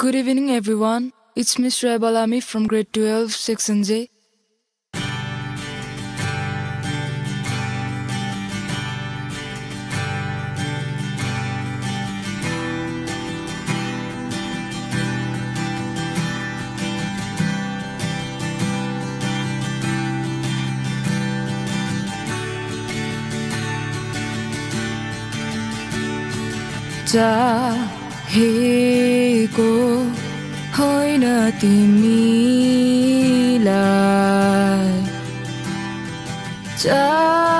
Good evening, everyone. It's Ms. Raibalami from grade 12, section J. चाहेको होइन तिमीलाई चाहन्थे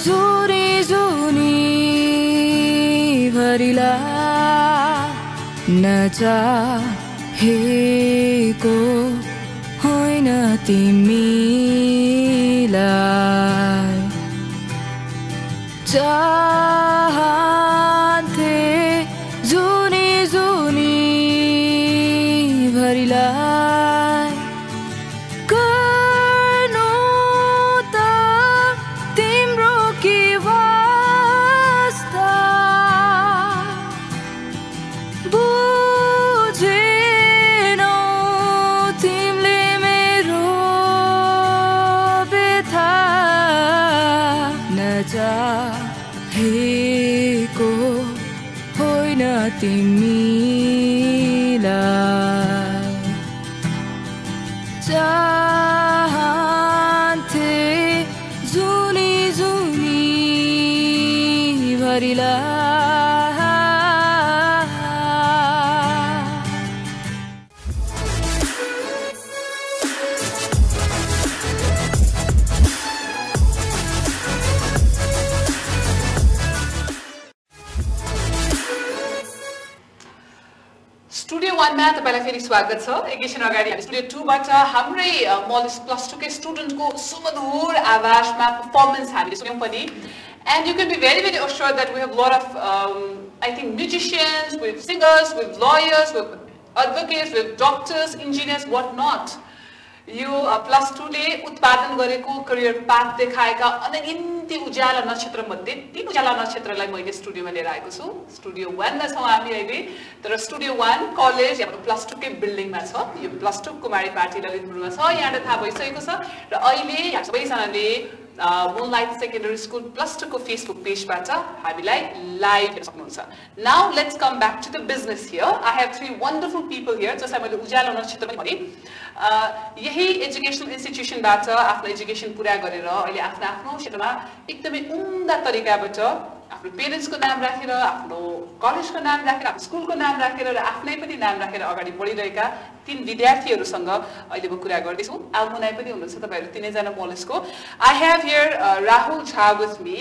जुनी जुनी भरिलाई नचाहेको होइन तिमीलाई चाहन्थे जुनी जुनी भरिलाई गर्नु त तिम्रो के वास्ता बुझेनौ तिमीले मेरो व्यथा नचाहेको होइन तिमीलाई चाहन्थे जुनी जुनी भरिलाई स्टुडियो 1 मा तपाईलाई फेरि स्वागत छ। एकैछिन अगाडि हामी स्टुडियो 2 बाट हाम्रै मलेस प्लस 2 के स्टुडेन्टको सुमधुर आवाजमा परफर्मेन्स हामीले सुन्यौं पनि। And you can be very assured that we have a lot of I think musicians, we have singers, we have lawyers, we have advocates, we have doctors, engineers, what not. यो plus 2 ले उत्पादन गरेको career path देखाएका अनगिन्ती उज्याला नक्षत्र मध्ये 3 उज्याला नक्षत्रलाई मैले स्टुडियोमा लिएर आएको छु। स्टुडियो 1 मा छौं हामी अहिले, तर स्टुडियो 1 कलेज या प्लस 2 के बिल्डिङमा छ। यो प्लस 2 कुमारी पार्टी ललितपुरमा छ, यहाँले थाहा भइसकेको छ। र अहिले यहाँ सबैजनाले Moonlight Secondary School Plus 2 को Facebook पेजबाट हामीलाई लाइभ हेर्न सक्नुहुन्छ। Now let's come back to the business here. I have 3 wonderful people here जसलाई मैले उज्यालो नक्षत्र पनि भने। यही एजुकेशनल इन्स्टिट्युसनबाट आफ्नो एजुकेसन पुरा गरेर अहिले आफ्नो आफ्नो क्षेत्रमा एकदमै उम्दा तरिकाबाट आफ्नो पेरेन्ट्सको नाम राखेर, आफ्नो कलेजको नाम राखेर, आफ्नो स्कुलको नाम राखेर र आफ्नै पनि नाम राखेर अगाडि बढिरहेका 3 विद्यार्थीहरूसँग अहिले म कुरा गर्दैछु। आउमुनाइ पनि हुनुहुन्छ तपाईहरु तीनैजना मलेसको। I have here Rahul Jha with me.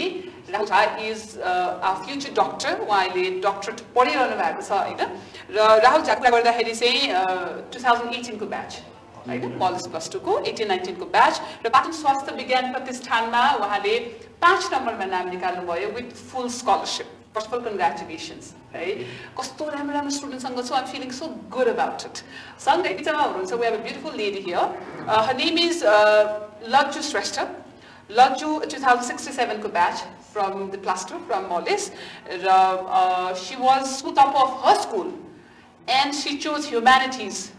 Rahul Jha is our future doctor. उहाँले डक्टरेट पढिरहनु भएको छ हैन। र राहुल झा कुरा गर्दाखेरि चाहिँ 2018 को ब्याच हैन, मलेस प्लस 2 को 18-19 को ब्याच र पाटन स्वास्थ्य विज्ञान प्रतिष्ठानमा उहाँले 5 नम्बरमा नाम निकाल्नु भयो with full scholarship. First of all, congratulations. Right? कस्तो राम्रो स्टुडेन्टसँग छु, I'm feeling so good about it. सँगै बिचमा हुनुहुन्छ, we have a beautiful lady here. Her name is Lajju Shrestha. Lajju 2067 को batch from the plus 2 from Moles. She was school topper of her school and she chose humanities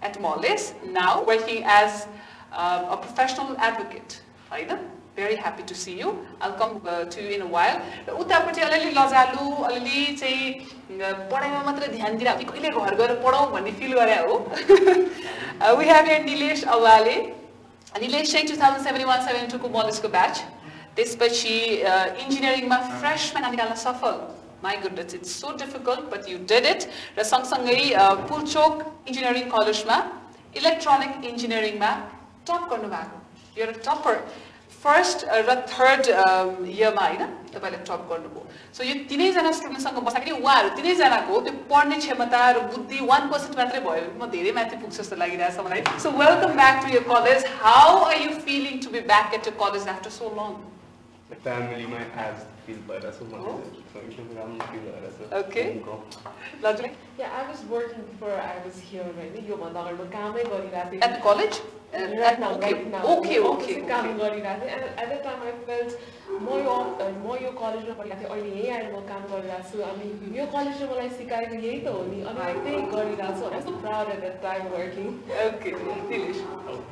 at Moles, now working as a professional advocate. Right? Very happy to see you. I'll come to you in a while. उतापट्टि अलिअलि लजालु, अलिअलि चाहिँ पढाइमा मात्र ध्यान दिएर कहिले घर गएर पढौँ भन्ने फिल गरे हो। We have here Nilesh Awale. Nilesh चाहिँ 2071-72 को मलेसको ब्याच। त्यसपछि इन्जिनियरिङमा फ्रेशमा नाम निकाल्न सफल। My goodness, it's so difficult, but you did it. र सँगसँगै पुलचोक इन्जिनियरिङ कलेजमा इलेक्ट्रोनिक इन्जिनियरिङमा टप गर्नु भएको। You're a topper. First र थर्ड इयरमा हैन तपाईले टप गर्नुभयो। सो यो तीनैजना स्टुडेन्टसँग बस्दाखेरि उहाँहरु तीनैजनाको त्यो पढ्ने क्षमता र बुद्धि 1% मात्रै भयो म धेरै माथि पुग्छ जस्तो लागिरहेछ मलाई। So welcome back to your college. How are you feeling to be back at your college after so long? The family might have feel better so much. So it should feel better. Okay. Lovely. Yeah, I was working before I was here already. At the college? right now okay काम गरिरहेको थिएँ and at that time I felt म यो कलेजमा पढिरहेको थिएँ अहिले यही आएर म काम गरिरहेको छु अनि यो कलेजले मलाई सिकाएको यही त हो नि अनि म त्यही गरिरहेको छु I'm so proud at that time working. Okay, Nilesh.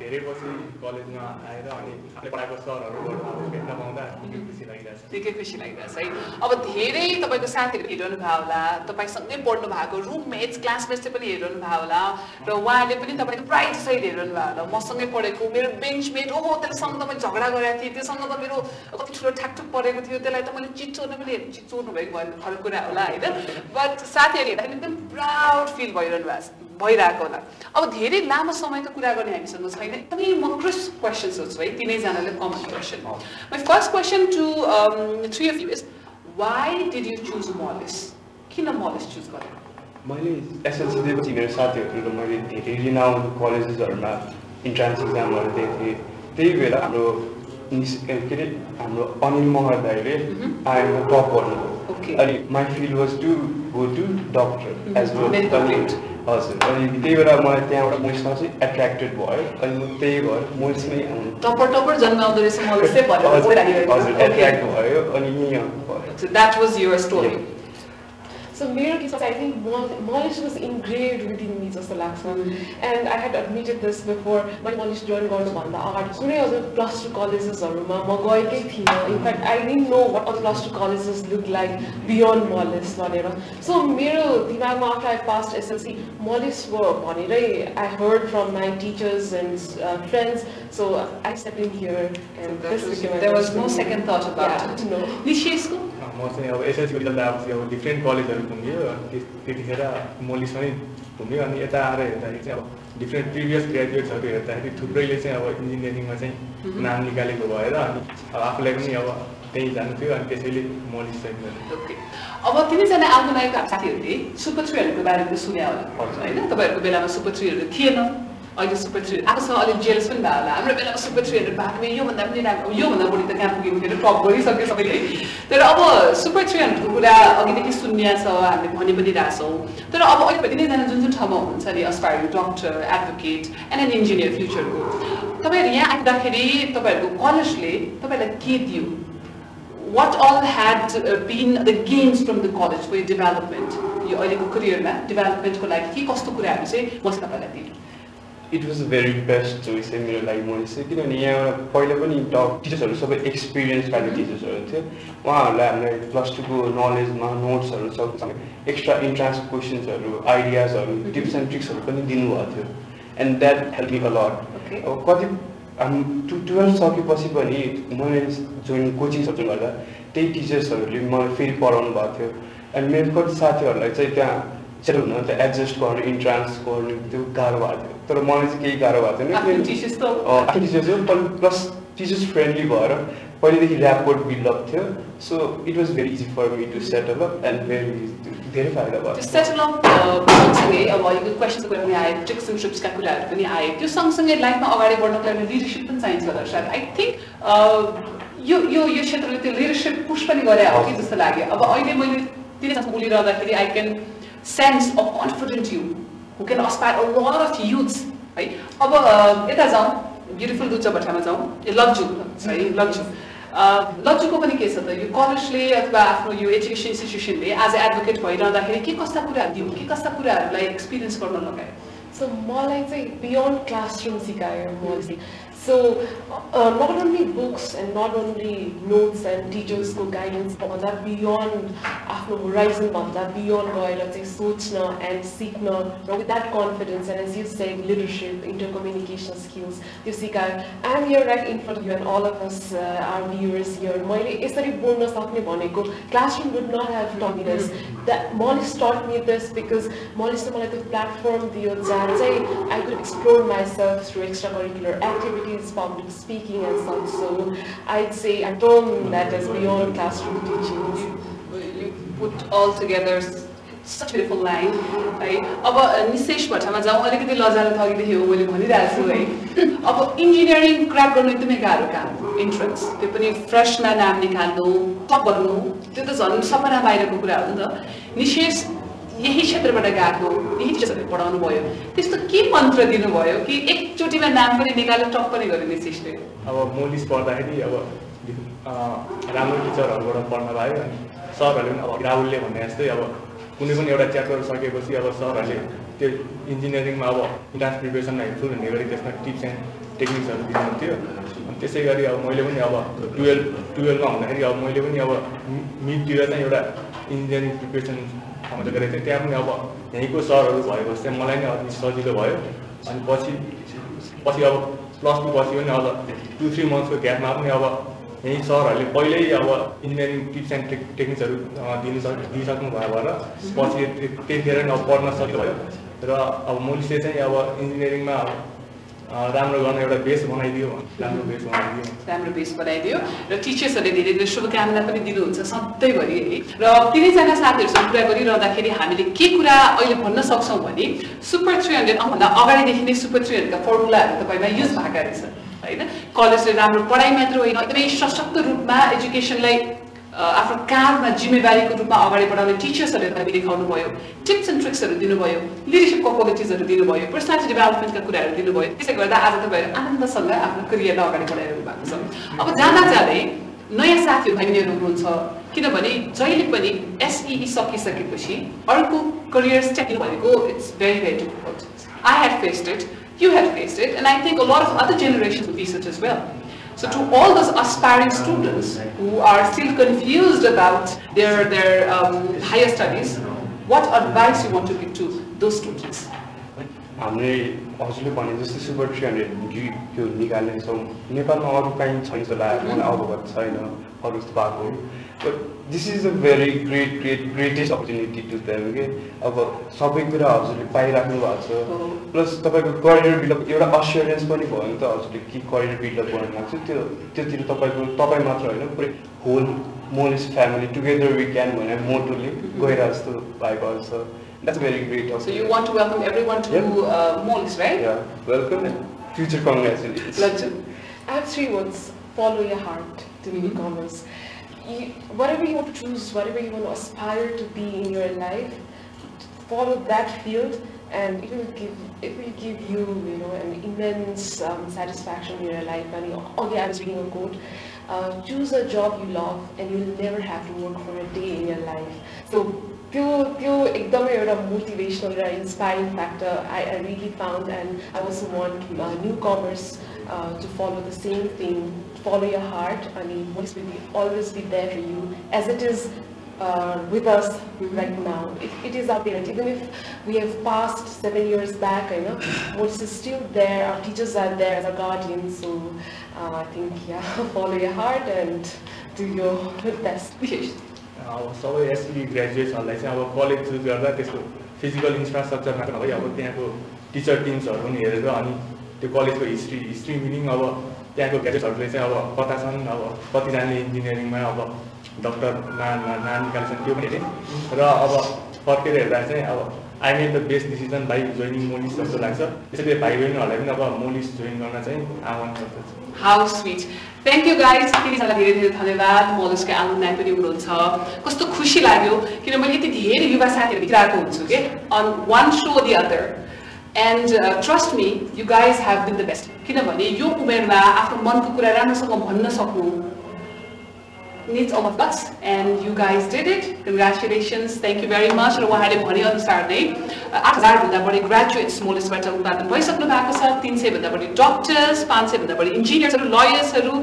धेरै पछि कलेजमा आएर अनि आफूले पढाएको सरहरूबाट अब भेट्न पाउँदा खुसी लागिरहेछ निकै खुसी लागिरहेछ है अब धेरै तपाईको साथीहरू हेरिरहनु भयो होला तपाईसँगै पढ्नु भएको रुममेट्स क्लासमेट्स पनि हेरिरहनु भयो होला र उहाँले पनि तपाईको प्राइड सहित हेरिरहनु भयो होला मसँगै पढेको मेरो बेन्चमेट ओहो त्यससँग त मैले झगडा गरेको थिएँ त्योसँग त मेरो कति ठुलो ठ्याकठुक परेको थियो त्यसलाई त मैले चिच्चोर्न पनि चिच्चोर्नु भएको भयो फरक कुरा होला होइन बट साथीहरूले हेर्दाखेरि एकदम प्राउड फिल भइरहेको होला अब धेरै लामो समयको कुरा गर्ने हामीसँग छैन एकदमै म क्रिस्प क्वेसन्स सोध्छु है तिनैजनाले common question my first question to three of you is why did you choose मलेस किन मलेस चुज गरेको मैले एसएलसी दिएपछि मेरो साथीहरू र मैले धेरै रिनाउन्ड कलेजेसहरूमा इन्ट्रान्स इक्जामहरू दिएको थिएँ त्यही बेला हाम्रो के अरे हाम्रो अनिल महर दाइले आएर टप गर्नुभयो अनि my field was to go to doctor as well हजुर अनि त्यही बेला मलाई त्यहाँबाट मोल्समा चाहिँ एट्र्याक्टेड भयो अनि म त्यही भएर मोल्समै टपर जन्माउँदो रहेछ मलेसै हजुर एट्र्याक्ट भयो अनि यहीँ भयो So that was your story. So मेरो केसमा I think Malish was engraved within me जस्तो लाग्छ and I had admitted this before मैले Malish join गर्नुभन्दा अगाडि कुनै अझ +2 कलेजेसहरूमा म गएकै थिइनँ in fact I didn't know what other +2 colleges look like beyond Malish भनेर so मेरो दिमागमा after I passed SLC Malish भनेरै I heard from my teachers and friends so I stepped in here and there was no second thought about it. No. Nishesku? म चाहिँ अब SLC result आएपछि अब different कलेजहरू घुम्यो अनि त्यतिखेर मोलिसमा नै घुम्यो अनि यता आएर हेर्दाखेरि चाहिँ अब डिफ्रेन्ट प्रिभियस ग्रेजुएट्सहरू हेर्दाखेरि थुप्रैले चाहिँ अब इन्जिनियरिङमा चाहिँ नाम निकालेको भएर अनि अब आफूलाई पनि अब त्यहीँ जानु थियो अनि त्यसैले मोलिस चाहिँ ओके अब तिनैजना आउनु लागेको साथीहरूले सुपर 3हरूको बारेमा सुन्या होला होइन तपाईँहरूको बेलामा सुपर 3हरू थिएन अहिले सुपर 3 आएको छ अलिक जेलस पनि भयो होला हाम्रो बेलामा सुपर 300 भएको भए योभन्दा पनि राम्रो योभन्दा बढी त कहाँ पुगेको थियो टप गरिसक्यो सबैले तर अब सुपर 300को कुरा अघिदेखि सुन्या छ हामीले भनि पनि रहेछौँ तर अब अहिले तिनैजना जुन जुन ठाउँमा हुनुहुन्छ नि aspiring doctor advocate and an engineer फ्युचरको तपाईँहरू यहाँ आइदाखेरि तपाईँहरूको कलेजले तपाईँलाई के दियो what all had been the gains from the college for your development यो अहिलेको करियरमा डेभलपमेन्टको लागि के कस्तो कुराहरू चाहिँ म तपाईँलाई दिनु it was very best choice है मेरो लागि मैले चाहिँ किनभने यहाँबाट पहिला पनि टिचर्सहरू सबै एक्सपिरियन्स खालको टिचर्सहरू थियो उहाँहरूलाई हामीलाई +2 को नलेजमा नोट्सहरू सब एक्स्ट्रा इन्ट्रान्स क्वेसन्सहरू आइडियाजहरू टिप्स एन्ड ट्रिक्सहरू पनि दिनुभएको थियो and that help me a lot अब कति 12 सकेपछि पनि मैले जोइन कोचिङ सब्जेक्ट गर्दा त्यही टिचर्सहरूले मलाई फेरि पढाउनु भएको थियो एन्ड मेरो कति साथीहरूलाई चाहिँ त्यहाँ सेटल हुन त एडजस्ट गर्नु इन्ट्रान्स गर्नु त्यो गाह्रो भएको थियो तर मलाई चाहिँ केही गाह्रो भएको थिएन आफ्नो टिचर्स हो प्लस टिचर्स फ्रेन्डली भएर पहिलेदेखि ऱ्यापोर्ट बिल्डअप थियो so it was very easy for me to settle up and धेरै फाइदा भयो सेटल अप सँगसँगै अब यो क्वेसनको कुरा पनि आयो ट्रिक्स एन्ड ट्रिप्सका कुराहरू पनि आयो त्यो सँगसँगै लाइफमा अगाडि बढ्नको लागि लिडरसिप पनि चाहिन्छ होला सायद आई थिङ्क यो क्षेत्रले त्यो लिडरसिप पुश पनि गरे हो कि जस्तो लाग्यो अब अहिले मैले तिनीसँग बोलिरहँदाखेरि I can sense a confident you who can aspire a lot of youths है अब यता जाउँ ब्युटिफुल दुचा भट्टामा जाउँ लज्जु है लज्जुको पनि के छ त यो कलेजले अथवा आफ्नो यो एजुकेसन इन्स्टिट्युसनले एज अ एडभोकेट भइरहँदाखेरि के कस्ता कुराहरू दियो के कस्ता कुराहरूलाई एक्सपिरियन्स गर्न लगायो सो मलाई चाहिँ बियोन्ड क्लासरुम सिकायो मैले So not only books and not only notes and teachers को guidance भन्दा beyond आफ्नो horizon भन्दा beyond गएर चाहिँ सोच्न and सिक्न र with that confidence and as you said leadership intercommunication skills त्यो सिकायो I'm here right in front of you and all of us our viewers here मैले यसरी बोल्न सक्ने भनेको classroom would not have taught me this that Malish taught me this because Malishले मलाई त्यो platform दियो जहाँ चाहिँ I could explore myself through extracurricular activities public speaking and such so I'd say I term that as beyond classroom teaching. You put all together such a beautiful line है अब निशेष भट्टामा जाउँ अलिकति लजाले थगिदेखि हो मैले भनिरहेको छु है अब इन्जिनियरिङ क्र्याक गर्नु एकदमै गाह्रो काम इन्ट्रान्स त्यो पनि फ्रेसमा नाम निकाल्नु टप गर्नु त्यो त झन् सपना बाहिरको कुरा हो नि त निशेष यही क्षेत्रबाट गएको यही टिचर्सहरूले पढाउनु भयो त्यस्तो के मन्त्र दिनुभयो कि एकचोटिमा नाम पनि निकालेर टप पनि गरिने सिस्टम अब मोलिस पढ्दाखेरि अब राम्रो टिचरहरूबाट पढ्न पायो अनि सरहरूले पनि अब राहुलले भने जस्तै अब कुनै पनि एउटा च्याप्टर सकेपछि अब सरहरूले त्यो इन्जिनियरिङमा अब इन्ट्रान्स प्रिपरेसनमा हेल्पफुल हुने गरी त्यसमा टिप्स एन्ड टेक्निक्सहरू दिनुहुन्थ्यो अनि त्यसै गरी अब मैले पनि अब 12मा हुँदाखेरि अब मैले पनि अब मिडतिर चाहिँ एउटा इन्जिनियरिङ प्रिपरेसन ठाउँमा गरेको थिएँ त्यहाँ पनि अब यहीँको सरहरू भएपछि चाहिँ मलाई नै अलिक सजिलो भयो अनि पछि अब +2 पछि पनि अब 2-3 मन्थ्सको ग्यापमा पनि अब यही सरहरूले पहिल्यै अब इन्जिनियरिङ टिप्स एन्ड टेक्निक्सहरू दिइसक्नु भयो भएर पछि त्यतिखेर नै अब पढ्न सजिलो भयो र अब मोलिसले चाहिँ अब इन्जिनियरिङमा राम्रो गर्न एउटा बेस बनाइदियो राम्रो बेस बनाइदियो र टिचर्सहरूले धेरै धेरै शुभकामना पनि दिनुहुन्छ सधैँभरि है र तिनैजना साथीहरूसँग कुरा गरिरहँदाखेरि हामीले के कुरा अहिले भन्न सक्छौँ भने सुपर 300 भन्दा अगाडिदेखि नै सुपर 300 का फर्मुलाहरू तपाईँमा युज भएका रहेछ हैन कलेजले राम्रो पढाइ मात्र होइन एकदमै सशक्त रूपमा एजुकेसनलाई आफ्नो काममा जिम्मेवारीको रूपमा अगाडि बढाउने टिचर्सहरूले तपाईँ देखाउनु भयो टिप्स एन्ड ट्रिक्सहरू दिनुभयो लिडरसिपको क्वालिटिजहरू दिनुभयो पर्सनालिटी डेभलपमेन्टका कुराहरू दिनुभयो त्यसै गर्दा आज तपाईँहरू आनन्दसँग आफ्नो करियरलाई अगाडि बढाइरहनु भएको छ अब जाँदै नयाँ साथीहरू बहिनीहरू हुनुहुन्छ किनभने जहिले पनि एसई सकिसकेपछि अर्को करियर स्टेप भनेको it's very very difficult I had faced it you have faced it, and I think a lot of other generations will face it as well. So to all those aspiring students who are still confused about their higher studies, what advice you want to give to those students? हामीले हजुरले भने जस्तै super 300 यो निकाल्ने छौँ नेपालमा अरू कहीँ छैन जस्तो लाग्यो मलाई अवगत छैन अरू जस्तो भएको but this is a very greatest opportunity to them के अब सबै कुरा हजुरले पाइराख्नु भएको छ प्लस तपाईँको करियर बिल्डअप एउटा अस्योरेन्स पनि भयो नि त हजुरले के करियर बिल्डअप गर्न लाग्छ त्योतिर तपाईँ मात्र होइन पुरै होल मोलिस फ्यामिली टुगेदर वी क्यान भनेर मोटोले गएर जस्तो भएको छ. That's very great. So you want to welcome everyone to Molis, right? Yeah, welcome and future congratulations. I have 3 words. Follow your heart to be commerce. Whatever you want to choose, whatever you want to aspire to be in your life, follow that field, and it will give you, an immense satisfaction in your life. And okay, I was reading a quote. Choose a job you love, and you'll never have to work for a day in your life. So. त्यो एकदमै एउटा motivational र inspiring factor I really found, and I also want newcomers to follow the same thing, follow your heart, and Molis will always be there for you as it is with us right now. It is our parent. Even if we have passed 7 years back, Molis is still there, our teachers are there as our guardians, so I think follow your heart and do your best. अब सबै एसई ग्रेजुएट्सहरूलाई चाहिँ अब college choose गर्दा त्यसको physical infrastructure मात्र नभई अब त्यहाँको टिचर टिम्सहरू पनि हेरेर अनि त्यो कलेजको हिस्ट्री मिनिङ अब त्यहाँको ग्रेजुएट्सहरूले चाहिँ अब कता छन् अब कतिजनाले इन्जिनियरिङमा अब डक्टरमा निकाल्छन् त्यो पनि र अब फर्केर हेर्दा चाहिँ अब I made the best decision by joining mollies जस्तो लाग्छ. त्यसैले भाइ बहिनीहरूलाई पनि अब मोलिस जोइन गर्न चाहिँ आह्वान गर्दछु. How sweet. Thank you guys. तिनीहरूलाई धेरै धेरै धन्यवाद. मोलिसको alumni पनि हुनुहुन्छ. कस्तो खुसी लाग्यो किन मैले यति धेरै युवा साथीहरू भेटिरहेको हुन्छु के on one show or the other. And trust me, you guys have been the best. किनभने यो उमेरमा आफ्नो मनको कुरा राम्रोसँग भन्न सक्नु needs all of guts, and you guys did it. Congratulations. Thank you very much. र उहाँले भने अनुसार नै 8000 भन्दा बढी ग्रेजुएट्स मोलिसबाट उत्पादन भइसक्नु भएको छ. 300 भन्दा बढी डक्टर्स, 500 भन्दा बढी इन्जिनियर्सहरू, लयर्सहरू,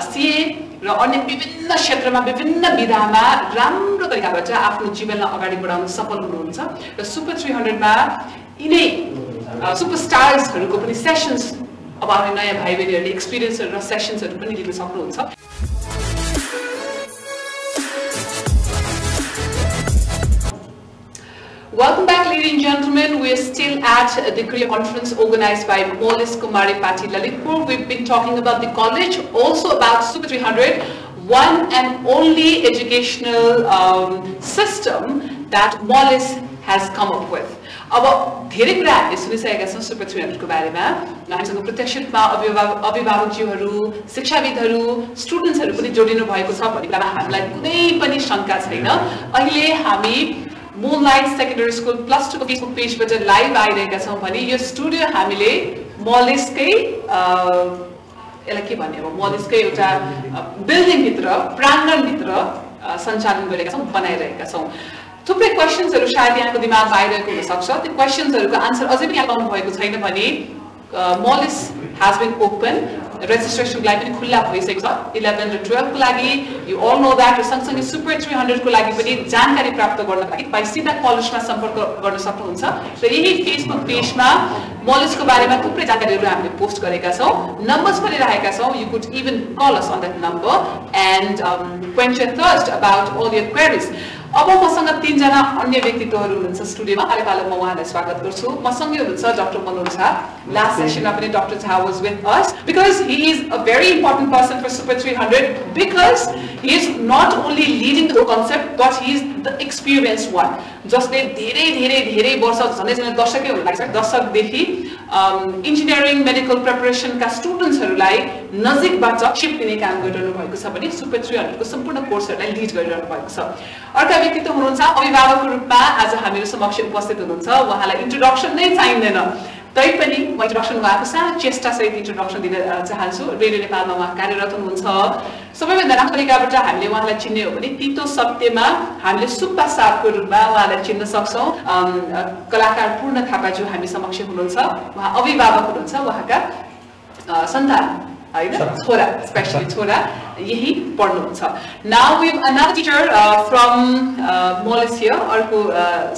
सीए र अन्य विभिन्न क्षेत्रमा विभिन्न विधामा राम्रो तरिकाबाट आफ्नो जीवनलाई अगाडि बढाउन सफल हुनुहुन्छ. र सुपर 300 मा यिनै सुपरस्टार्सहरूको पनि सेसन्स अब आउने नयाँ भाइ बहिनीहरूले एक्सपिरियन्सहरू र सेसन्सहरू पनि लिन सक्नुहुन्छ. Welcome back, ladies and gentlemen. We are still at the career conference organized by Molis Kumari Pati Lalitpur. We've been talking about the college, also about Super 300, one and only educational system that Molis has come up with. अब धेरै कुराहरूले सुनिसकेका छौँ super 300 को बारेमा. हामीसँग प्रत्यक्ष रूपमा अभिभावकज्यूहरू, शिक्षाविदहरू, स्टुडेन्ट्सहरू पनि जोडिनु भएको छ भन्ने कुरामा हामीलाई कुनै पनि शङ्का छैन. अहिले हामी Moonlight Secondary School +2 को फेसबुक पेजबाट लाइभ आइरहेका छौँ भने यो स्टुडियो हामीले मलेसकै यसलाई के भन्ने हो मलेसकै एउटा बिल्डिङभित्र प्राङ्गणभित्र सञ्चालन गरेका छौँ बनाइरहेका छौँ थुप्रै क्वेसन्सहरू सायद यहाँको दिमागमा आइरहेको हुनसक्छ त्यो क्वेसन्सहरूको आन्सर अझै पनि यहाँ पाउनु भएको छैन भने Millais has been open registration लागि पनि खुल्ला भइसकेको छ 11 र 12 को लागि you all know that सँगसँगै सुपर 300 को लागि पनि जानकारी प्राप्त गर्नको लागि तपाईं सिधा कलेजमा सम्पर्क गर्न सक्नुहुन्छ र यही फेसबुक पेजमा मलेसको बारेमा थुप्रै जानकारीहरू हामीले पोस्ट गरेका छौं नम्बर्स पनि राखेका छौं you could even call us on that number and quench your thirst about all your queries अब मसँग तीन जना अन्य व्यक्तित्वहरू हुनुहुन्छ स्टुडियोमा अहिले म उहाँलाई स्वागत गर्छु मसँगै हुनुहुन्छ डाक्टर मनोज झा लास्ट सेसनमा पनि doctor Jha was with us because he is a very important person for Super 300 because he is not only leading the concept but he is the experienced one जसले धेरै धेरै धेरै वर्ष झनै दशकै हुन लाग्छ दशकदेखि इन्जिनियरिङ मेडिकल प्रिपरेसन का स्टुडेन्ट्सहरूलाई नजिकबाट सिप दिने काम गरिरहनु भएको छ भने सुपर 300 को सम्पूर्ण कोर्सहरूलाई लिड गरिरहनु भएको छ अर्का व्यक्तित्व हुनुहुन्छ अभिभावकको रूपमा आज हामीहरु समक्ष उपस्थित हुनुहुन्छ उहाँलाई इन्ट्रोडक्सन नै चाहिँदैन तैपनि म इन्ट्रोडक्सन उहाँको सानो चेष्टा सहित इन्ट्रोडक्सन दिन चाहन्छु रेडियो नेपालमा उहाँ कार्यरत हुनुहुन्छ सबैभन्दा राम्रो तरिकाबाट हामीले उहाँलाई चिन्ने हो भने तितो सत्यमा हामीले सुब्बा साहबको रूपमा उहाँलाई चिन्न सक्छौं कलाकार पूर्ण थापाज्यू हामी समक्ष हुनुहुन्छ उहाँ अभिभावक हुनुहुन्छ उहाँका सन्तान हैन छोरा स्पेशली छोरा यही पढ्नुहुन्छ now we have another teacher from Malaysia अर्को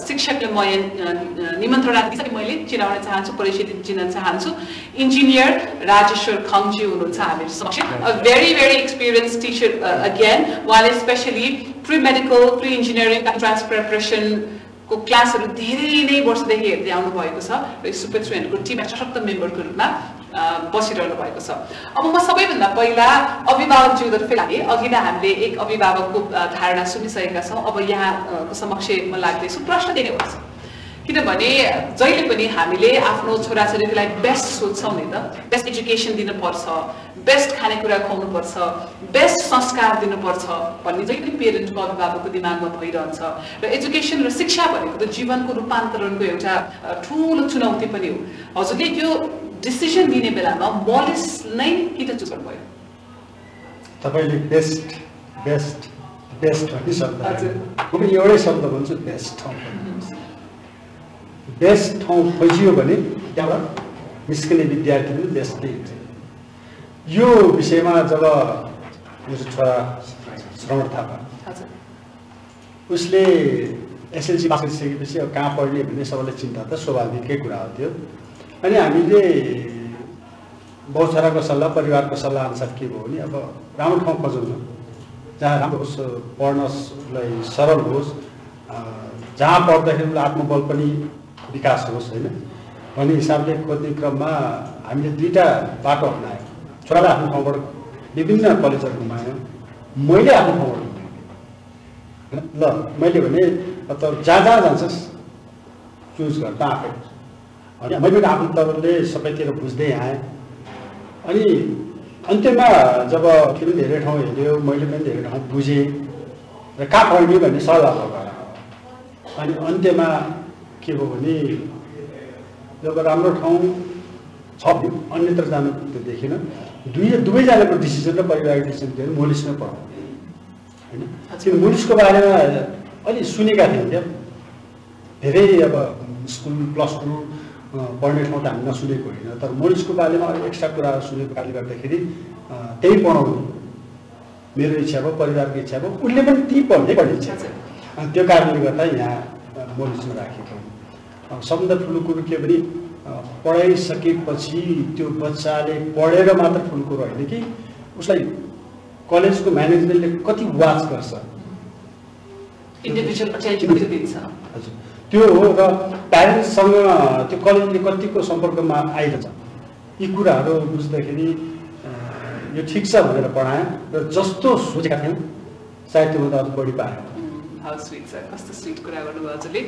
शिक्षकले म निमन्त्रणा दिएपछि मैले चिनाउन चाहन्छु परिचय दिन चाहन्छु इन्जिनियर राजेश्वर खङजी हुनुहुन्छ हामीहरु समक्ष a very very experienced teacher again उहाँले specially pre medical pre engineering entrance preparation को क्लासहरु धेरै नै वर्षदेखि हेर्दै आउनु भएको छ र सुपर 300 को टिममा सशक्त मेम्बरको रूपमा बसिरहनु भएको छ अब म सबैभन्दा पहिला अभिभावक ज्यूतर्फै लागे अघि नै हामीले एक अभिभावकको धारणा सुनिसकेका छौं अब यहाँको समक्ष म लाग्दैछु प्रश्न दिने हुन्छ किनभने जहिले पनि हामीले आफ्नो छोराछोरीलाई बेस्ट सोच्छौं नि त बेस्ट एजुकेसन दिन पर्छ बेस्ट खानेकुरा खुवाउनु पर्छ बेस्ट संस्कार दिनु पर्छ भन्ने जहिले पनि पेरेन्टको अभिभावकको दिमागमा भइरहन्छ र एजुकेसन र शिक्षा भनेको त जीवनको रूपान्तरणको एउटा ठूलो चुनौती पनि हो हजुरले यो डिसिजन दिने बेलामा मलेस नै किन चुज गर्नुभयो तपाईले बेस्ट बेस्ट बेस्ट भन्ने शब्द हजुर म एउटै शब्द भन्छु बेस्ट बेस्ट ठाउँ खोजियो भने त्यहाँबाट निस्कने विद्यार्थी पनि बेस्ट नै हुन्छ यो विषयमा जब मेरो छोरा श्रवण थापा उसले एसएलसी पास गरिसकेपछि अब कहाँ पढ्ने भन्ने सबैलाई चिन्ता त स्वाभाविकै कुरा हो त्यो अनि हामीले बहुत छोराको सल्लाह परिवारको सल्लाह अनुसार के भयो भने अब राम्रो ठाउँ खोजौँ न जहाँ राम्रो होस् पढ्नलाई सरल होस् जहाँ पढ्दाखेरि आत्मबल पनि विकास होस् हैन भन्ने हिसाबले खोज्ने क्रममा हामीले दुईटा बाटो अपनायौँ छोरालाई आफ्नो ठाउँबाट विभिन्न कलेजहरू घुमायौँ मैले आफ्नो ठाउँबाट घुमाएँ ल मैले भने त जहाँ जान्छस् चुज गर त आफै अनि मैले आफ्नो तवरले सबैतिर बुझ्दै आएँ अनि अन्त्यमा जब तिमीले धेरै ठाउँ हेऱ्यो मैले पनि धेरै ठाउँ बुझेँ र कहाँ पढ्ने भन्ने सल्लाह भयो अनि अन्त्यमा के भयो भने जब राम्रो ठाउँ छ अन्यत्र जानु त देखिन दुवैजनाको डिसिजन र परिवारको डिसिजन के मलेसियामै पढाउँ हैन किन मलेसियाको बारेमा अलि सुनेका थियौँ क्या धेरै अब स्कुल +2 पढ्ने ठाउँ त हामी नसुनेको होइन तर मलेसियाको बारेमा अलिक एक्स्ट्रा कुराहरू सुनेको कारणले गर्दाखेरि त्यही पढाउनु मेरो इच्छा भयो परिवारको इच्छा भयो उसले पनि त्यही पढ्ने इच्छा छ अनि त्यो कारणले गर्दा यहाँ मलेसियामा राखेको सबभन्दा ठुलो कुरो के भने पढाइसकेपछि त्यो बच्चाले पढेर मात्र ठुलो कुरो होइन कि उसलाई कलेजको म्यानेजमेन्टले कति वाच गर्छ इन्डिभिजुअल अटेन्सन दिन्छ हजुर त्यो हो र प्यारेन्ट्ससँग त्यो कलेजले कतिको सम्पर्कमा आइरहन्छ यी कुराहरू बुझ्दाखेरि यो ठिक छ भनेर पढाएँ र जस्तो सोचेका थियौँ सायद त्योभन्दा अझ बढी पाएँ हाउ स्वीट सर कस्तो स्वीट कुरा गर्नुभयो हजुरले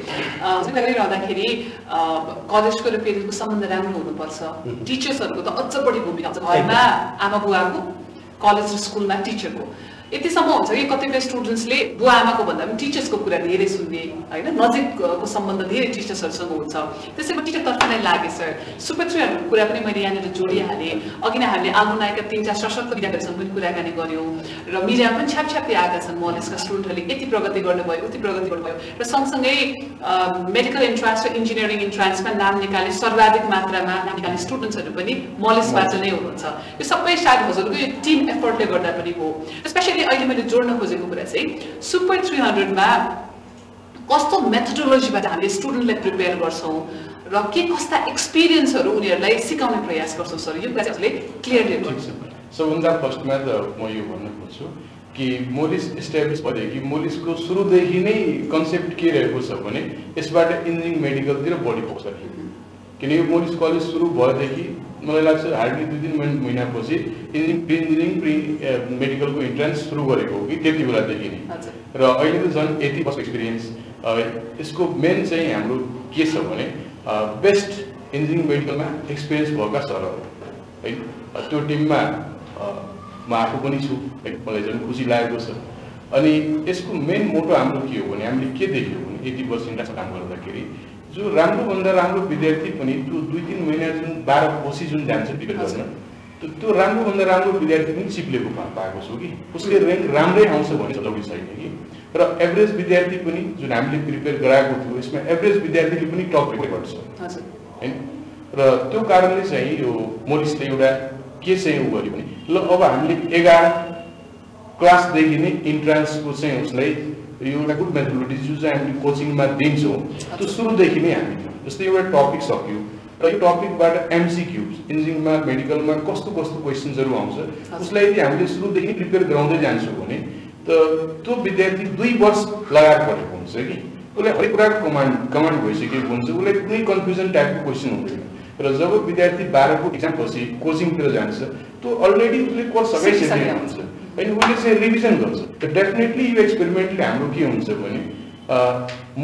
गरिरहँदाखेरि कलेजको र पेरेन्टको सम्बन्ध राम्रो हुनुपर्छ टिचर्सहरूको त अझ बढी भूमिका हुन्छ घरमा आमा बुवाको कलेज र स्कुलमा टिचरको यतिसम्म हुन्छ कि कतिपय स्टुडेन्ट्सले बुवा आमाको भन्दा पनि टिचर्सको कुरा धेरै सुन्ने हैन नजिकको सम्बन्ध धेरै टिचर्सहरुसँग हुन्छ त्यसैले टिचर तर्फ नै लागे सर सुपर 300 कुरा पनि मैले यहाँनिर जोडिहालेँ अघि नै हामीले आलुमनाइका 3-4 सशक्त विद्यार्थीसँग पनि कुराकानी गर्यौं र मिडियामा पनि छ्यापछ्यापै आएका छन् मलेसका स्टुडेन्टहरूले यति प्रगति गर्नुभयो उति प्रगति गर्नुभयो र सँगसँगै मेडिकल इन्ट्रान्स र इन्जिनियरिङ इन्ट्रान्समा नाम निकाले सर्वाधिक मात्रामा नाम निकाल्ने स्टुडेन्ट्सहरू पनि मलेसबाट नै हुनुहुन्छ यो सबै सायद हजुरको यो टिम एफर्टले गर्दा पनि हो स्पेशली अहिले मैले जोड्न खोजेको कुरा चाहिँ सुपर 300 मा कस्तो मेथोडोलोजीबाट हामीले स्टुडेन्टलाई प्रिपेयर गर्छौं र के कस्ता एक्सपिरियन्सहरु उनीहरुलाई सिकाउने प्रयास गर्छौं सर यो कुरा चाहिँ क्लियरली गर्छ सबभन्दा फर्स्टमा त म यो भन्न खोज्छु कि मोलिस एस्टाब्लिश भएदेखि मोलिसको सुरुदेखि नै कन्सेप्ट के रहेको छ भने यसबाट इन्जिनियरिङ मेडिकलतिर बढी फोकस गरियो किनकि मोलिस कलेज सुरु भएदेखि मलाई लाग्छ हार्डली 2-3 महिनापछि इन्जिनियरिङ मेडिकलको इन्ट्रान्स सुरु गरेको हो कि त्यति बेलादेखि नै र अहिले त झन् 80 वर्ष एक्सपिरियन्स यसको मेन चाहिँ हाम्रो के छ भने बेस्ट इन्जिनियरिङ मेडिकलमा एक्सपिरियन्स भएका सरहरू है त्यो टिममा म आफू पनि छु मलाई झन् खुसी लागेको छ अनि यसको मेन मोटो हाम्रो के हो भने हामीले के देख्यौ भने 80 वर्ष इन्ट्रान्स काम गर्दाखेरि जो राम्रो भन्दा राम्रो विद्यार्थी पनि त्यो 2-3 महिना जुन 12 पछि जुन जान्छ प्रिपेयर गर्न त्यो राम्रो भन्दा राम्रो विद्यार्थी पनि सिप्लेको पाएको छु कि उसले र्याङ्क राम्रै आउँछ भन्ने जरुरी छैन कि र एभरेज विद्यार्थी पनि जुन हामीले प्रिपेयर गराएको थियो यसमा एभरेज विद्यार्थीले पनि टप रिपोर्ट गर्छ हैन र त्यो कारणले चाहिँ यो मोलिसले एउटा के चाहिँ उ गर्यो भने ल अब हामीले 11 क्लासदेखि नै इन्ट्रान्सको चाहिँ उसलाई एउटा गुड मेथोडोलोजी जो चाहिँ हामीले कोचिङमा दिन्छौँ त्यो सुरुदेखि नै हामी जस्तै एउटा टपिक सक्यो र यो टपिकबाट एमसीक्यू इन्जिनियरिङमा मेडिकलमा कस्तो कस्तो क्वेसन्सहरु आउँछ उसलाई यदि हामीले सुरुदेखि प्रिपेयर गराउँदै जान्छौँ भने त त्यो विद्यार्थी 2 वर्ष लगाएर पढेको हुन्छ कि उसलाई हरेक कुराको कमान्ड भइसकेको हुन्छ उसलाई कुनै कन्फ्युजन टाइपको क्वेसन हुँदैन र जब विद्यार्थी 12 को एक्जाम पछि कोचिङतिर जान्छ त्यो अलरेडी उसले कोर्स सकिसकेको हुन्छ अनि उसले चाहिँ रिभिजन गर्छ त डेफिनेटली यो एक्सपेरिमेन्टले हाम्रो के हुन्छ भने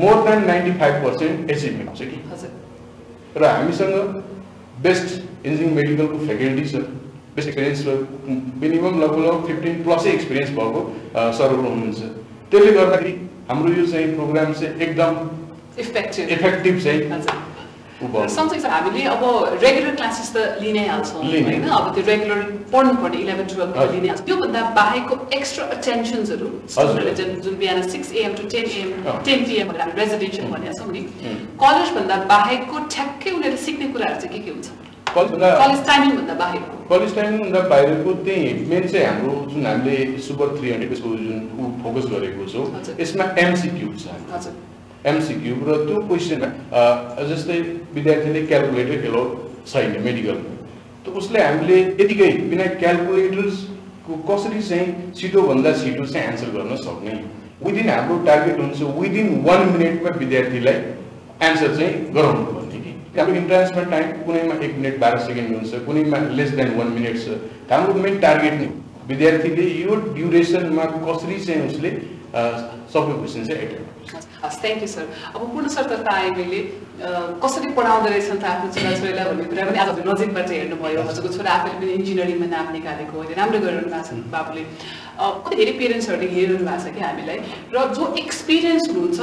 मोर देन 95% अचिभमेन्ट हुन्छ कि र हामीसँग बेस्ट इन्जिनियरिङ मेडिकलको फ्याकल्टी छ बेस्ट एक्सपिरियन्स र मिनिमम लगभग 15 प्लस एक्सपिरियन्स भएको सरहरू हुनुहुन्छ त्यसले गर्दाखेरि हाम्रो यो चाहिँ प्रोग्राम चाहिँ एकदम इफेक्टिभ चाहिँ सँगसँगै हामीले अब रेगुलर क्लासेस त लिनै हाल्छौँ हैन अब त्यो रेगुलर पढ्नु पर्ने 11-12 को लिनै हाल्छ त्यो भन्दा बाहेकको एक्स्ट्रा अटेन्सन्सहरु स्टुडेन्टहरुले जुन बिहान 6 AM to 10 AM 10 PM भनेर हामी रेजिडेन्शियल भनेका छौँ नि कलेज भन्दा बाहेकको ठ्याक्कै उनीहरुले सिक्ने कुराहरु चाहिँ के हुन्छ कलेज टाइमिङ भन्दा बाहिरको त्यही मेन चाहिँ हाम्रो जुन हामीले सुपर 300 को जुन फोकस गरेको छौँ यसमा एमसीक्यू छ हजुर एमसीक्यू र त्यो क्वेशनमा जस्तै विद्यार्थीले क्याल्कुलेटर खेलो छैन मेडिकल त उसले हामीले यतिकै बिना क्याल्कुलेटर्सको कसरी चाहिँ छिटो भन्दा छिटो चाहिँ आन्सर गर्न सक्ने विदिन हाम्रो टार्गेट हुन्छ विदिन 1 मिनेटमा विद्यार्थीलाई आन्सर चाहिँ गराउनु पर्ने कि हाम्रो इन्ट्रान्समा टाइम कुनैमा 1 मिनेट 12 सेकेन्ड हुन्छ कुनैमा लेस देन 1 मिनेट छ हाम्रो मेन टार्गेट नै विद्यार्थीले यो ड्युरेसनमा कसरी चाहिँ उसले सबै क्वेशन चाहिँ एटेम्प्ट थ्याङ्क यू सर अब पूर्ण सर तर्फ आए मैले कसरी पढाउँदै रहेछन् त आफ्नो छोराछोरीलाई भन्ने कुरा पनि आज नजिकबाट हेर्नुभयो हजुरको छोरा आफैले पनि इन्जिनियरिङमा नाम निकालेको अहिले राम्रो गरिरहनु भएको छ बाबुले कति धेरै पेरेन्ट्सहरूले हेरिरहनु भएको छ कि हामीलाई र जो एक्सपिरियन्स हुनुहुन्छ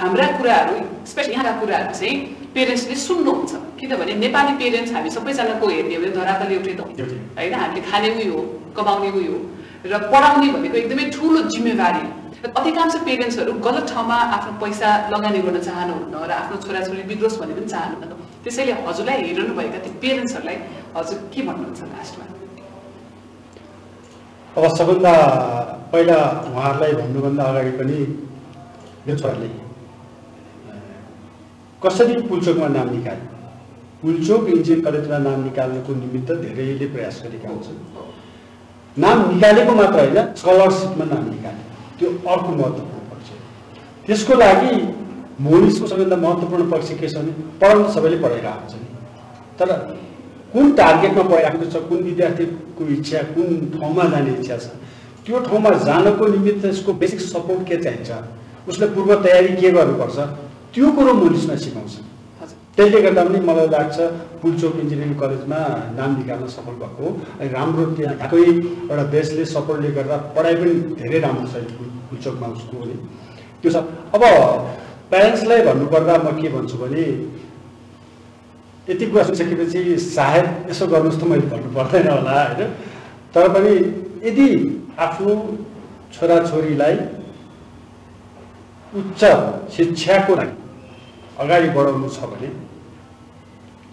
हाम्रा कुराहरू स्पेसली यहाँका कुराहरू चाहिँ पेरेन्ट्सले सुन्नुहुन्छ किनभने नेपाली पेरेन्ट्स हामी सबैजनाको हेर्ने हो धरातल एउटै त होइन हामीले खाने उयो हो कमाउने उयो हो र पढाउने भनेको एकदमै ठुलो जिम्मेवारी अधिकांश पेरेन्ट्सहरू गलत ठाउँमा आफ्नो पैसा लगानी गर्न चाहनुहुन्न र आफ्नो छोराछोरी बिग्रोस् भन्ने पनि चाहनुहुन्न त्यसैले हजुरलाई हेरिरहनु भएका ती पेरेन्ट्सहरूलाई हजुर के भन्नुहुन्छ लास्टमा अब सबभन्दा पहिला उहाँहरूलाई भन्नुभन्दा अगाडि पनि मेरो छोराले कसरी पुल्चोकमा नाम निकाल्यो पुल्चोक इन्जिनियरिङ कलेजमा नाम निकाल्नको निमित्त धेरैले प्रयास गरेका हुन्छन् नाम निकालेको मात्र होइन स्कलरसिपमा नाम निकाल्यो त्यो अर्को महत्त्वपूर्ण पक्ष त्यसको लागि मोलिसको सबैभन्दा महत्त्वपूर्ण पक्ष के छ भने पढाउन सबैले पढाइरहेको हुन्छ नि तर कुन टार्गेटमा पढाइरहेको छ कुन विद्यार्थीको इच्छा कुन ठाउँमा जाने इच्छा छ त्यो ठाउँमा जानको निमित्त यसको बेसिक सपोर्ट के चाहिन्छ उसले पूर्व तयारी के गर्नुपर्छ त्यो कुरो मोलिसमा सिकाउँछ त्यसले गर्दा पनि मलाई लाग्छ पुल्चोक इन्जिनियरिङ कलेजमा नाम निकाल्न सफल भएको हो। अनि राम्रो त्यहाँकै एउटा बेसले सपोर्टले गर्दा पढाइ पनि धेरै राम्रो छ पुल्चोकमा उसको नि त्यो छ। अब प्यारेन्ट्सलाई भन्नुपर्दा म के भन्छु भने यति कुरा सुनिसकेपछि सायद यसो गर्नुहोस् त मैले भन्नु पर्दैन होला होइन, तर पनि यदि आफ्नो छोराछोरीलाई उच्च शिक्षाको लागि अगाडि बढाउनु छ भने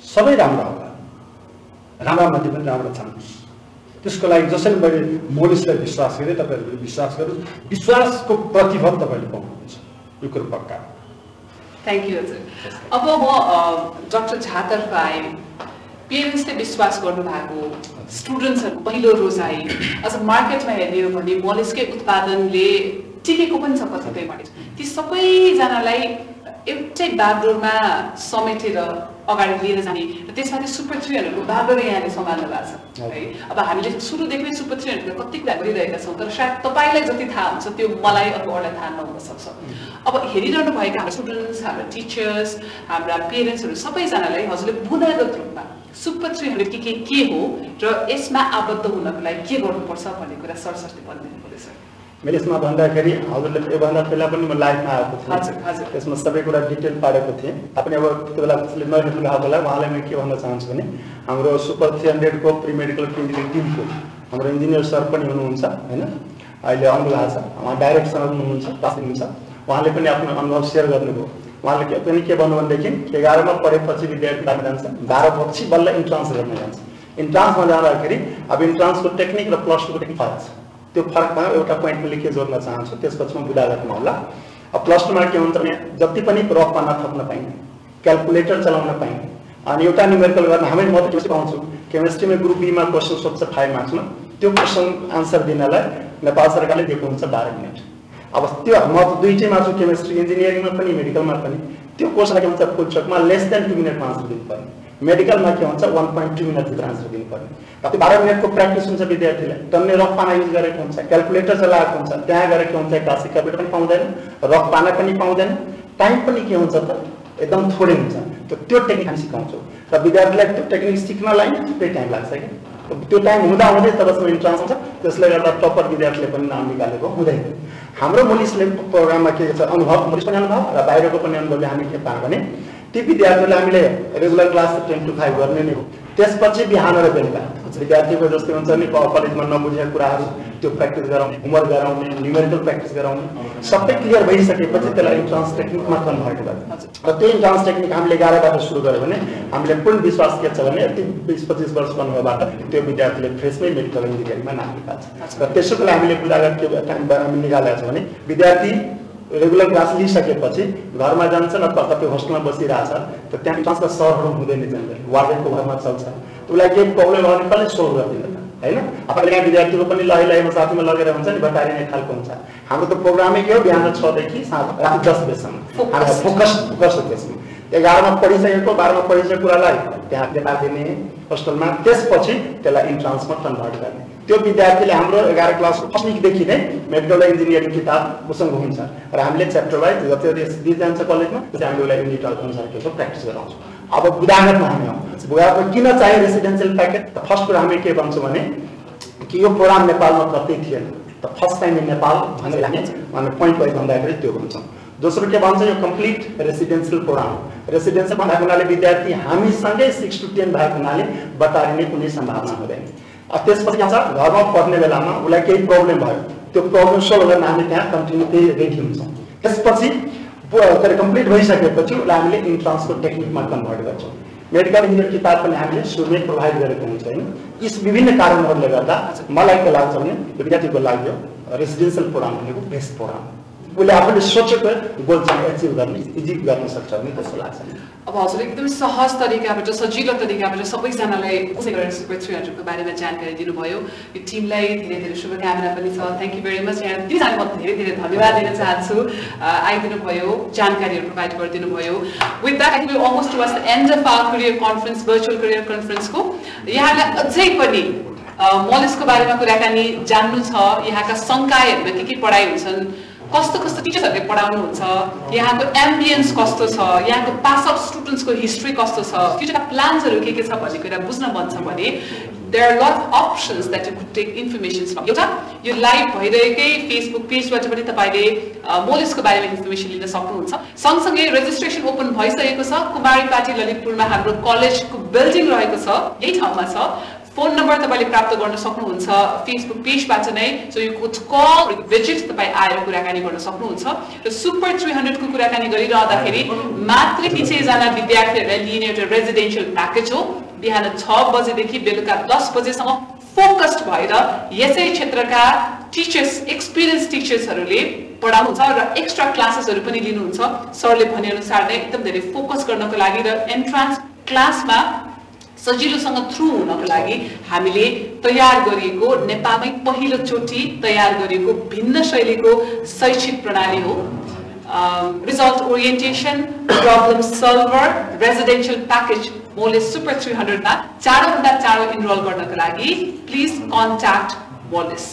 सबै राम्रो होला, राम्रामध्ये पनि राम्रो छान्नुहोस्। त्यसको लागि जसरी मैले मोलिसलाई विश्वास गरेँ तपाईँहरूले विश्वास गर्नुहोस्, विश्वासको प्रतिफल तपाईँले पाउनुहुन्छ, यो कुरो पक्का। थ्याङ्क यू हजुर। अब म डाक्टर झातर्फ आएँ, पेरेन्ट्सले विश्वास गर्नुभएको स्टुडेन्ट्सहरूको पहिलो रोजाइ अझ मार्केटमा हेर्ने हो भने मलिसकै उत्पादनले टिकेको पनि छ कतिपय मानिस, ती सबैजनालाई एउटै ब्याकडोरमा समेटेर अगाडि लिएर जाने र त्यसमाथि सुपर 300को ब्याकडोर यहाँले सम्हाल्नु भएको छ है। अब हामीले सुरुदेखि नै सुपर 300 कति कुरा गरिरहेका छौँ, तर सायद तपाईँलाई जति थाहा हुन्छ त्यो मलाई अथवा अरूलाई थाहा नहुन सक्छ। अब हेरिरहनु भएका हाम्रो स्टुडेन्ट्स, हाम्रा टिचर्स, हाम्रा पेरेन्ट्सहरू सबैजनालाई हजुरले बुनागत रूपमा सुपर 300 के हो र यसमा आबद्ध हुनको लागि के गर्नुपर्छ भन्ने कुरा सरसर्ती भनिदिनु पर्यो सर। मैले यसमा भन्दाखेरि हजुरले योभन्दा पहिला पनि म लाइभमा आएको थिएँ, त्यसमा सबै कुरा डिटेल पारेको थिएँ। पनि अब त्यो बेला कसैले नहेर्नु भएको होला, उहाँलाई म के भन्न चाहन्छु भने हाम्रो सुपर 300 को प्री मेडिकल इन्जिनियरिङ टिमको हाम्रो इन्जिनियर सर पनि हुनुहुन्छ होइन, अहिले आउनु भएको छ, उहाँ डाइरेक्टसँग हुनुहुन्छ, पास हुनुहुन्छ, उहाँले पनि आफ्नो अनुभव सेयर गर्नुभयो। उहाँले पनि के भन्नु भनेदेखि 11मा पढेपछि विद्यार्थी बाहिर जान्छ, 12 पछि बल्ल इन्ट्रान्स गर्न जान्छ। इन्ट्रान्समा जाँदाखेरि अब इन्ट्रान्सको टेक्निक र प्लस 2 को टेक्निक फरक छ। त्यो फरकमा एउटा पोइन्ट मैले के जोड्न चाहन्छु, त्यसपछि म बुदागतमा होला। अब प्लस 2मा के हुन्छ भने जति पनि रफ पार्न थप्न पाइने, क्यालकुलेटर चलाउन पाइने, अनि एउटा न्युमेरिकल गर्न हामी म त के पाउँछु केमिस्ट्रीमा ग्रुप बीमा क्वेसन सोध्छ 5 मार्क्समा, त्यो क्वेसन आन्सर दिनलाई नेपाल सरकारले दिएको हुन्छ 12 मिनट। अब त्यो म त दुईटैमा छु, केमिस्ट्री इन्जिनियरिङमा पनि मेडिकलमा पनि। त्यो कोर्सलाई के हुन्छ पुल्चोकमा लेस देन 2 मिनटमा आन्सर दिनुपर्ने, मेडिकलमा के हुन्छ 1.2 मिनटभित्र आन्सर दिनुपर्ने। कति 12 मिनटको प्र्याक्टिस हुन्छ विद्यार्थीलाई, टन्ने रफ पाना युज गरेको हुन्छ, क्यालकुलेटर चलाएको हुन्छ, त्यहाँ गएर के हुन्छ क्लासिक क्यालकुलेटर पनि पाउँदैन, रफ पाना पनि पाउँदैन, टाइम पनि के हुन्छ त एकदम थोरै हुन्छ। त्यो टेक्निक हामी सिकाउँछौँ र विद्यार्थीलाई त्यो टेक्निक सिक्नलाई थोरै टाइम लाग्छ कि त्यो टाइम हुँदा हुँदै तबसम्म इन्ट्रान्स हुन्छ, त्यसले गर्दा टपर विद्यार्थीले पनि नाम निकालेको हुँदैन। हाम्रो मोलिसले प्रोग्राममा के छ अनुभव, मोलिस पनि अनुभव र बाहिरको पनि अनुभवले हामी के पायौँ भने ती विद्यार्थीहरूलाई हामीले रेगुलर क्लास 10 to 5 गर्ने नै हो। त्यसपछि बिहान र बेलुका विद्यार्थीको जस्तै हुन्छ नि कलेजमा नबुझेका कुराहरू त्यो प्र्याक्टिस गराउने, होमवर्क गराउने, न्युमेरिकल प्र्याक्टिस गराउने, सबै क्लियर भइसकेपछि त्यसलाई इन्ट्रान्स टेक्निकमा कन्भर्ट गर्ने। र त्यो इन्ट्रान्स टेक्निक हामीले 11बाट सुरु गर्यो भने हामीले पूर्ण विश्वास के छ भने यति 20-25 वर्षको अनुभवबाट त्यो विद्यार्थीले फ्रेसमै मेडिकल इन्जिनियरिङमा नाम निकाल्छ। र त्यसको लागि हामीले बुदागत के टाइम निकालेको छ भने विद्यार्थी रेगुलर क्लास लिइसकेपछि घरमा जान्छन् अथवा कतै होस्टेलमा बसिरहेछ, त त्यहाँ इन्ट्रान्सका सरहरू हुँदैन, जनरली वार्डनको घरमा चल्छ, उसलाई केही प्रब्लम भयो भने कसले सोल्भ गरिदिँदैन होइन। आफूले यहाँ विद्यार्थीको पनि लैमा साथीमा लगेर हुन्छ नि बतारिने खालको हुन्छ। हाम्रो त प्रोग्रामै के हो बिहान 6 देखि राति 10 बजेसम्म हाम्रो फोकस हो त्यसमा। 11मा पढिसकेको 12मा पढिसकेको कुरालाई त्यहाँ देखाइदिने होस्टेलमा, त्यसपछि त्यसलाई इन्ट्रान्समा कन्भर्ट गर्ने। त्यो विद्यार्थीले हाम्रो 11 क्लासको फर्स्ट विकदेखि नै मेडिकल इन्जिनियरिङ किताब उसँग हुन्छ र हामीले च्याप्टर वाइज जति दिइ जान्छ कलेजमा त्यो हामीले उसलाई युनिट अनुसार के प्र्याक्टिस गराउँछौँ। अब बुदागतमा हामी आउँछ, बुदागतमा किन चाहियो रेसिडेन्सियल प्याकेज? फर्स्ट कुरा हामी के भन्छौँ भने कि यो प्रोग्राम नेपालमा कतै थिएन, त फर्स्ट टाइम इन नेपाल भनेर हामी पोइन्ट वाइज भन्दाखेरि त्यो भन्छौँ। दोस्रो के भन्छ यो कम्प्लिट रेसिडेन्सियल प्रोग्राम, रेसिडेन्सियल भएको हुनाले विद्यार्थी हामीसँगै 6 to 10 भएको हुनाले बतारिने कुनै सम्भावना हुँदैन। त्यसपछि के हुन्छ घरमा पढ्ने बेलामा उसलाई केही प्रब्लम भयो, त्यो प्रब्लम सोल्भ गर्न हामी त्यहाँ कन्टिन्यू त्यही रेडी हुन्छौँ। त्यसपछि कम्प्लिट भइसकेपछि उसलाई हामीले इन्ट्रान्सको टेक्निकमा कन्भर्ट गर्छौँ। मेडिकल इन्जिनियर किताब पनि हामीले सुरुमै प्रोभाइड गरेको हुन्छ होइन। यी विभिन्न कारणहरूले गर्दा मलाई के लाग्छ भने विद्यार्थीको लागि रेसिडेन्सियल प्रोग्राम भनेको बेस्ट प्रोग्राम, उसले आफूले सोचेको गोल चाहिँ एचिभ गर्ने इजी गर्न सक्छ भने जस्तो लाग्छ। अब हजुर एकदम सहज तरिकाबाट सजिलो तरिकाबाट सबैजनालाई सुपर 300 को बारेमा जानकारी दिनुभयो। यो टिमलाई धेरै धेरै शुभकामना पनि छ। Thank you very much. यहाँ तिनजना म धेरै धेरै धन्यवाद दिन चाहन्छु, आइदिनु भयो, जानकारीहरू प्रोभाइड गरिदिनु भयो। With that I think we almost towards the end of our career conference, virtual career कन्फरेन्सको यहाँलाई अझै पनि मलिसको बारेमा कुराकानी जान्नु छ, यहाँका संकायहरूमा के पढाइ हुन्छन्, कस्तो कस्तो टिचर्सहरूले पढाउनुहुन्छ, यहाँको एम्बियन्स कस्तो छ, यहाँको पास आउट स्टुडेन्ट्सको हिस्ट्री कस्तो छ, फ्युचरका प्लान्सहरू के छ भन्ने कुरा बुझ्न मन छ भने there are a lot of options that you could take information from. एउटा यो लाइभ भइरहेकै फेसबुक पेजबाट पनि तपाईले मोलिसको बारेमा इन्फर्मेसन लिन सक्नुहुन्छ। सँगसँगै रेजिस्ट्रेसन ओपन भइसकेको छ। कुमारी पाटी ललितपुरमा हाम्रो कलेजको बिल्डिङ रहेको छ, यही ठाउँमा छ। फोन नम्बर तपाईले प्राप्त गर्न सक्नुहुन्छ फेसबुक पेजबाट नै। So you could call visit, तपाई आएर कुराकानी गर्न सक्नुहुन्छ। र सुपर 300 को कुराकानी गरिरहँदाखेरि मात्र 300 जना विद्यार्थीहरूलाई लिने एउटा रेजिडेन्शियल प्याकेज हो। बिहान 6 बजेदेखि बेलुका 10 बजेसम्म फोकस्ड भएर यसै क्षेत्रका टिचर्स, एक्सपिरियन्स टिचर्सहरूले पढाउनुहुन्छ र एक्स्ट्रा क्लासेसहरू पनि लिनुहुन्छ। सरले भनेअनुसार नै एकदम धेरै फोकस गर्नको लागि र एन्ट्रान्स क्लासमा सजिलोसँग थ्रु हुनको लागि हामीले तयार गरिएको, नेपालमै पहिलो चोटि तयार गरिएको भिन्न शैलीको शैक्षिक प्रणाली हो। Result orientation, problem solver, residential package मोलिस सुपर 300 मा चाँडोभन्दा चाँडो इनरोल गर्नको लागि प्लिज कन्ट्याक्ट मोलिस।